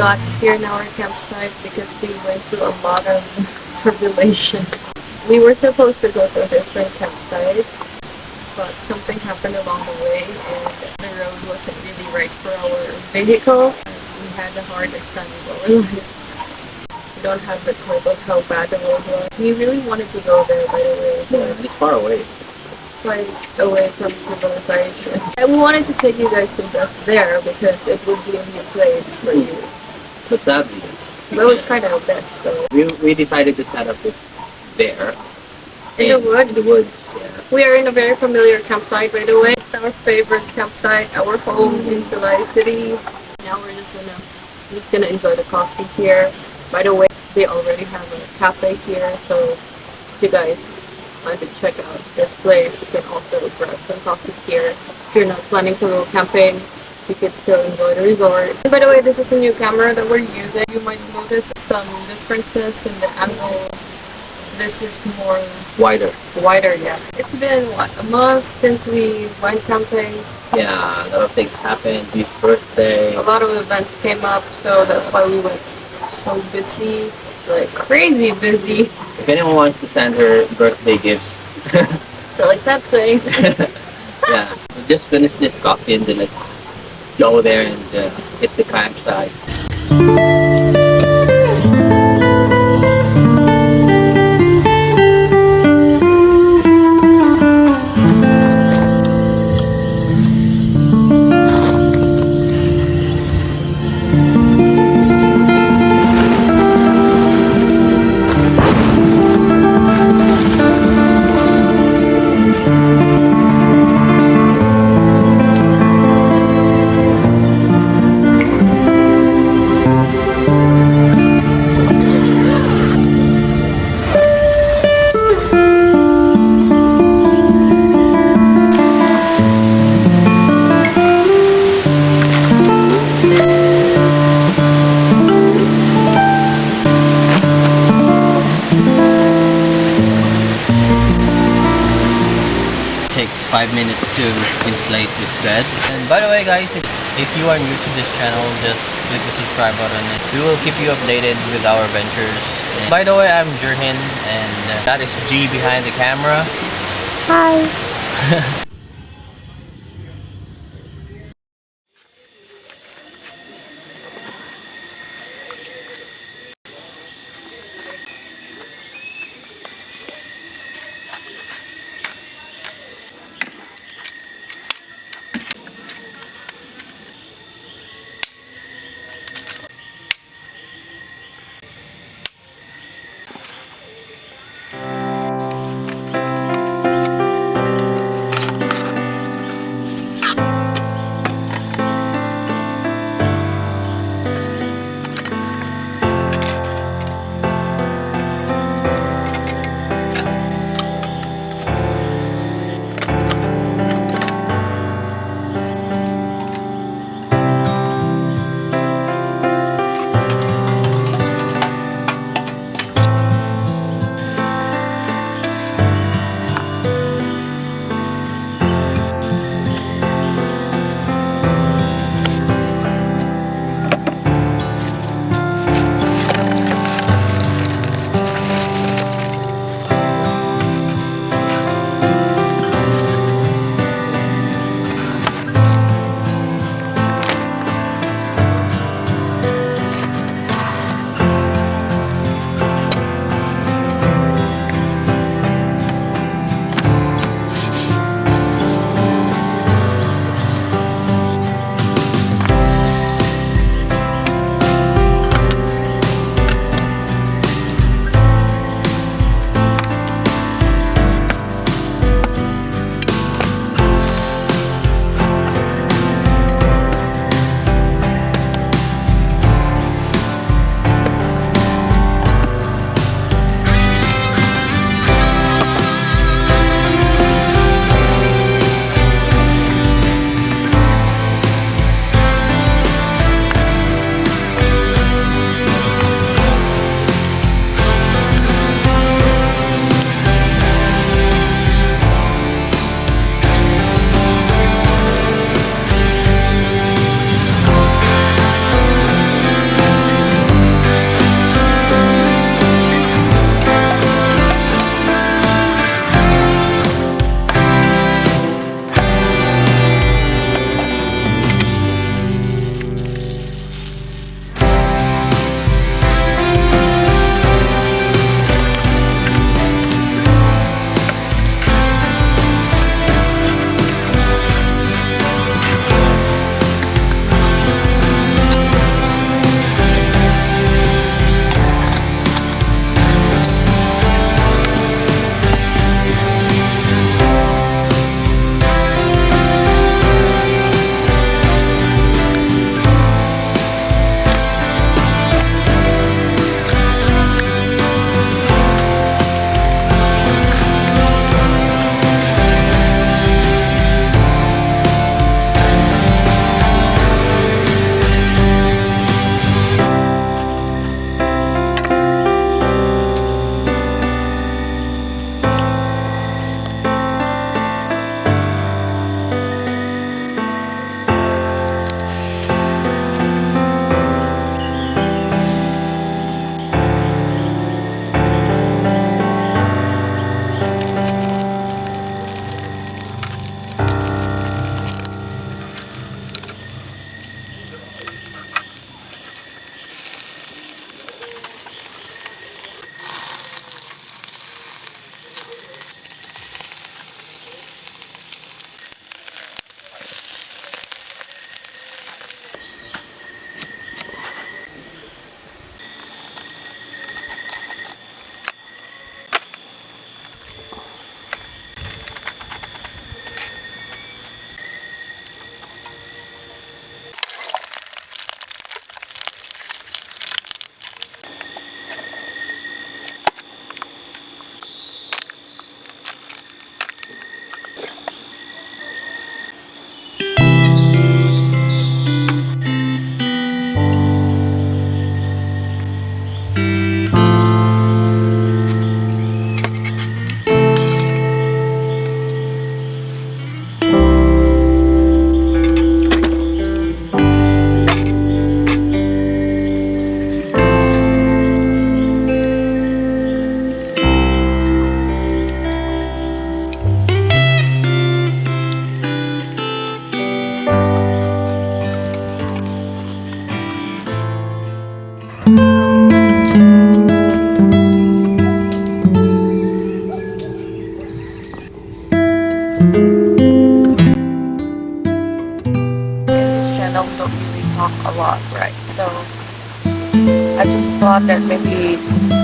got here in our campsite because we went through a lot of tribulation. We were supposed to go to a different campsite, but something happened along the way and the road wasn't really right for our vehicle. We had the hardest time of our life. We don't have the clue of how bad the road was. We really wanted to go there, by the way, but It's far away. it's quite away from civilization. And we wanted to take you guys to just there because it would be a new place for you. But sadly, We'll try our best though. we decided to set up it there. In the woods? In the woods, yeah. We are in a very familiar campsite, by the way. It's our favorite campsite, our home in Salai City. Now we're just gonna enjoy the coffee here. By the way, they already have a cafe here, so if you guys want to check out this place, you can also grab some coffee here. If you're not planning to go camping, you could still enjoy the resort. And by the way, this is a new camera that we're using. You might notice some differences in the angles. This is more Wider. wider, yeah. It's been, what, a month since we went camping. Yeah, a lot of things happened. His birthday. A lot of events came up, so that's why we went so busy, like crazy busy. If anyone wants to send her birthday gifts, Still like that thing. yeah, we'll just finish this coffee and then go there and hit the campsite. Takes 5 minutes to inflate this bed. And by the way guys, if you are new to this channel, just click the subscribe button and we will keep you updated with our ventures. And by the way, I'm Jurhin and that is G behind the camera. Hi.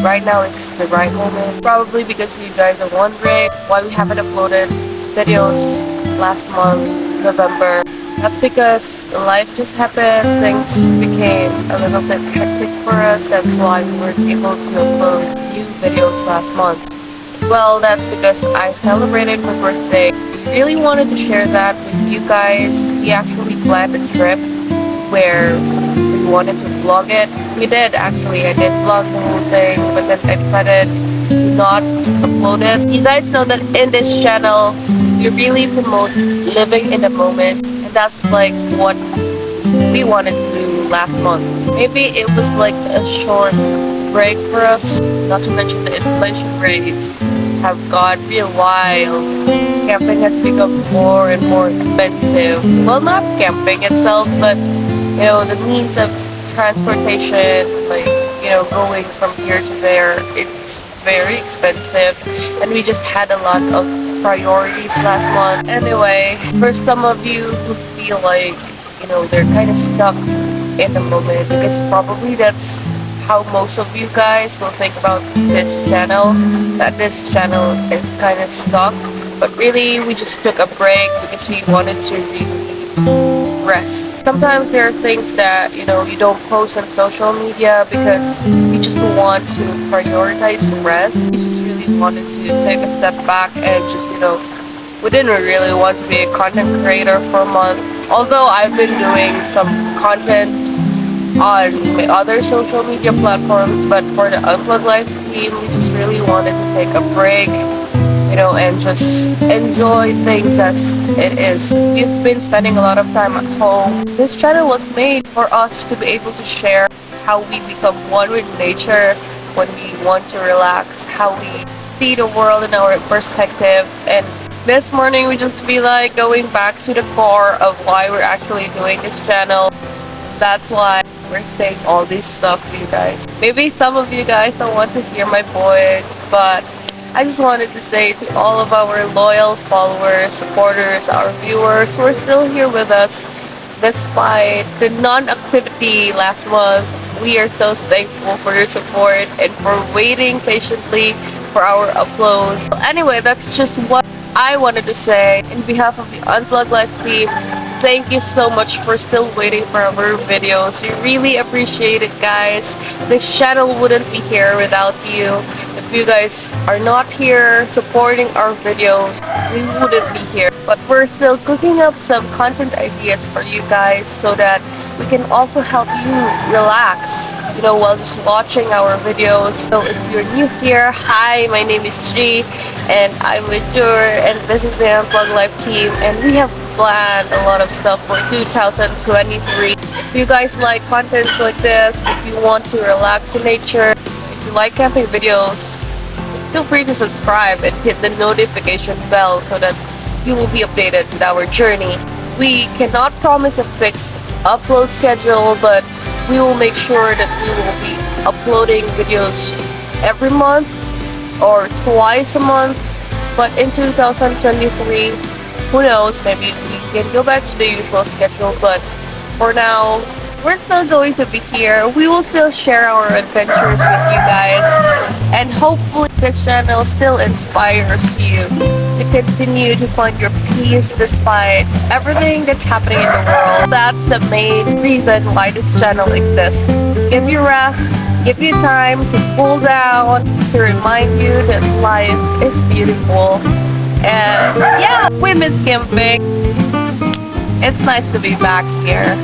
right now is the right moment. Probably because you guys are wondering why we haven't uploaded videos last month, November. That's because life just happened, things became a little bit hectic for us. That's why we weren't able to upload new videos last month. Well, that's because I celebrated my birthday. We really wanted to share that with you guys. We actually planned a trip where we wanted to vlog it. We did actually. I did vlog the whole thing, but then I decided to not upload it. You guys know that in this channel, we really promote living in the moment, and that's like what we wanted to do last month. Maybe it was like a short break for us, not to mention the inflation rates have got real wild. Camping has become more and more expensive. Well, not camping itself, but you know, the means of transportation, like, you know, going from here to there, it's very expensive, and we just had a lot of priorities last month. Anyway, for some of you who feel like, you know, they're kind of stuck in the moment, because probably that's how most of you guys will think about this channel, that this channel is kind of stuck. But really, we just took a break because we wanted to really rest. Sometimes there are things that, you know, you don't post on social media because you just want to prioritize rest. You just really wanted to take a step back and just, you know, we didn't really want to be a content creator for a month. Although I've been doing some content on my other social media platforms, but for the Unplugged Life team, we just really wanted to take a break, you know, and just enjoy things as it is. We've been spending a lot of time at home. This channel was made for us to be able to share how we become one with nature when we want to relax, how we see the world in our perspective. And this morning we just feel like going back to the core of why we're actually doing this channel. That's why we're saying all this stuff to you guys. Maybe some of you guys don't want to hear my voice, but I just wanted to say to all of our loyal followers, supporters, our viewers who are still here with us despite the non-activity last month. We are so thankful for your support and for waiting patiently for our uploads. Anyway, that's just what I wanted to say. In behalf of the Unplugged Life team, thank you so much for still waiting for our videos. We really appreciate it, guys. This channel wouldn't be here without you. If you guys are not here supporting our videos, we wouldn't be here. But we're still cooking up some content ideas for you guys so that we can also help you relax, you know, while just watching our videos. So if you're new here, hi, my name is Sri, and I'm with Jur, and this is the Unplugged Life team, and we have planned a lot of stuff for 2023. If you guys like content like this, if you want to relax in nature, if you like camping videos, feel free to subscribe and hit the notification bell so that you will be updated with our journey. We cannot promise a fixed upload schedule, but we will make sure that we will be uploading videos every month or twice a month. But in 2023, who knows, maybe we can go back to the usual schedule, but for now, we're still going to be here. We will still share our adventures with you guys, and hopefully this channel still inspires you to continue to find your peace despite everything that's happening in the world. That's the main reason why this channel exists. Give you rest, give you time to cool down, to remind you that life is beautiful. And yeah, we miss camping. It's nice to be back here.